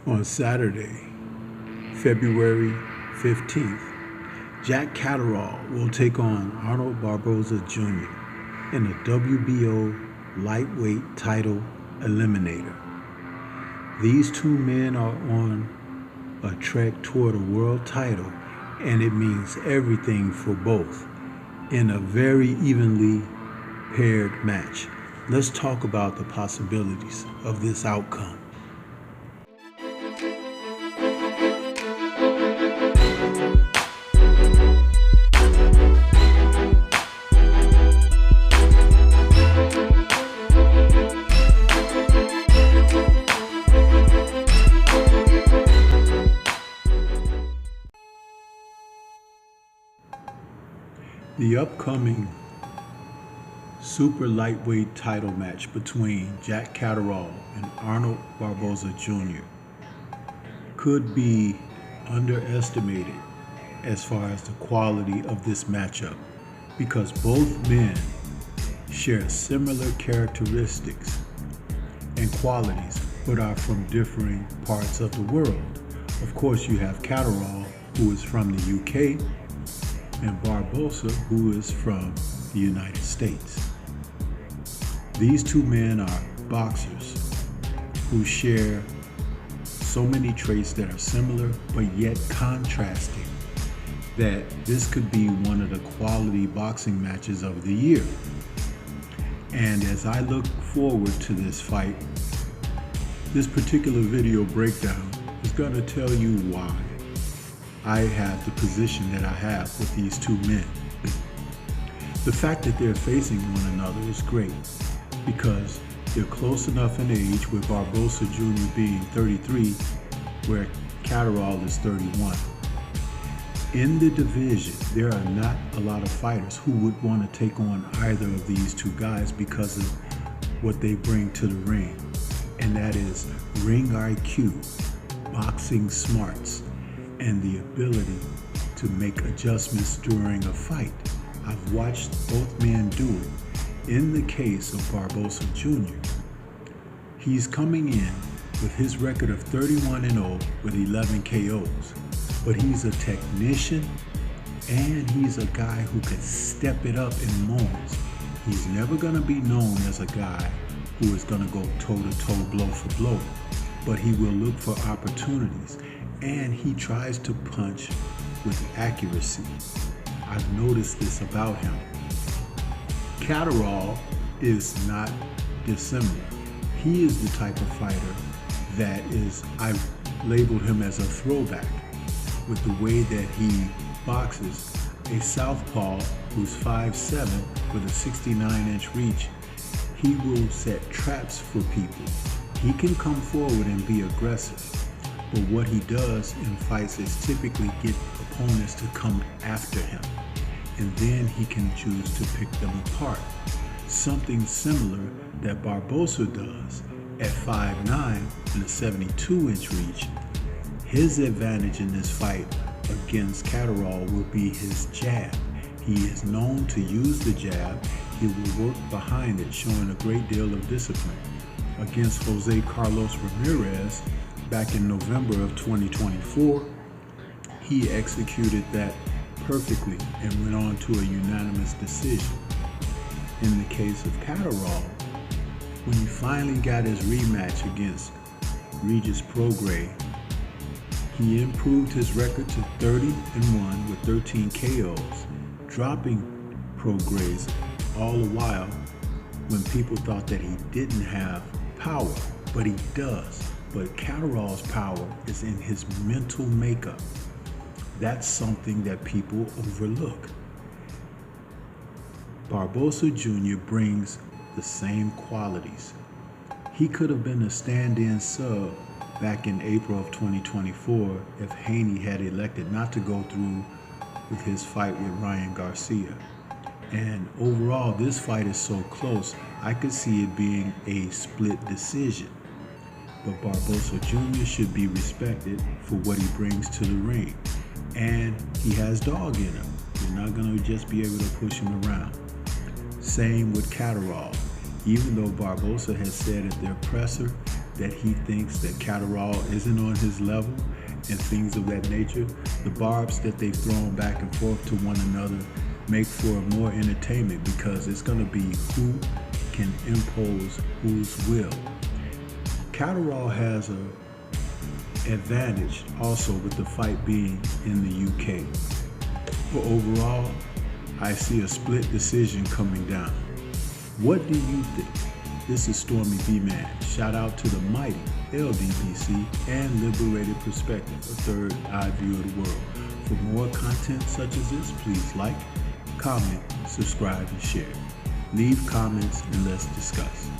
On Saturday, February 15th, Jack Catterall will take on Arnold Barbosa Jr. in the WBO lightweight title Eliminator. These two men are on a trek toward a world title, and it means everything for both in a very evenly paired match. Let's talk about the possibilities of this outcome. The upcoming super lightweight title match between Jack Catterall and Arnold Barbosa Jr. could be underestimated as far as the quality of this matchup, because both men share similar characteristics and qualities but are from differing parts of the world. Of course, you have Catterall, who is from the UK, and Barbosa, who is from the United States. These two men are boxers who share so many traits that are similar but yet contrasting, that this could be one of the quality boxing matches of the year. And as I look forward to this fight, this particular video breakdown is going to tell you why I have the position that I have with these two men. The fact that they're facing one another is great because they're close enough in age, with Barbosa Jr. being 33, where Catterall is 31. In the division, there are not a lot of fighters who would want to take on either of these two guys because of what they bring to the ring, and that is ring IQ, boxing smarts, and the ability to make adjustments during a fight. I've watched both men do it. In the case of Barbosa Jr., he's coming in with his record of 31-0 with 11 KOs, but he's a technician and he's a guy who can step it up in moments. He's never gonna be known as a guy who is gonna go toe-to-toe, blow for blow, but he will look for opportunities, and he tries to punch with accuracy. I've noticed this about him. Catterall is not dissimilar. He is the type of fighter that is, I've labeled him as a throwback with the way that he boxes. A southpaw who's 5'7" with a 69-inch reach. He will set traps for people. He can come forward and be aggressive. But what he does in fights is typically get opponents to come after him, and then he can choose to pick them apart. Something similar that Barbosa does at 5'9" and a 72-inch reach. His advantage in this fight against Catterall will be his jab. He is known to use the jab. He will work behind it, showing a great deal of discipline. Against Jose Carlos Ramirez, back in November of 2024, he executed that perfectly and went on to a unanimous decision. In the case of Catterall, when he finally got his rematch against Regis Prograis, he improved his record to 30-1 with 13 KOs, dropping Prograis all the while when people thought that he didn't have power, but he does. But Catterall's power is in his mental makeup. That's something that people overlook. Barbosa Jr. brings the same qualities. He could have been a stand-in sub back in April of 2024 if Haney had elected not to go through with his fight with Ryan Garcia. And overall, this fight is so close, I could see it being a split decision. But Barbosa Jr. should be respected for what he brings to the ring. And he has dog in him. You're not going to just be able to push him around. Same with Catterall. Even though Barbosa has said at their presser that he thinks that Catterall isn't on his level and things of that nature, the barbs that they've thrown back and forth to one another make for more entertainment, because it's going to be who can impose whose will. Catterall has an advantage also with the fight being in the UK. But overall, I see a split decision coming down. What do you think? This is Stormy B-Man. Shout out to the mighty LDBC and Liberated Perspective, a third eye view of the world. For more content such as this, please like, comment, subscribe, and share. Leave comments and let's discuss.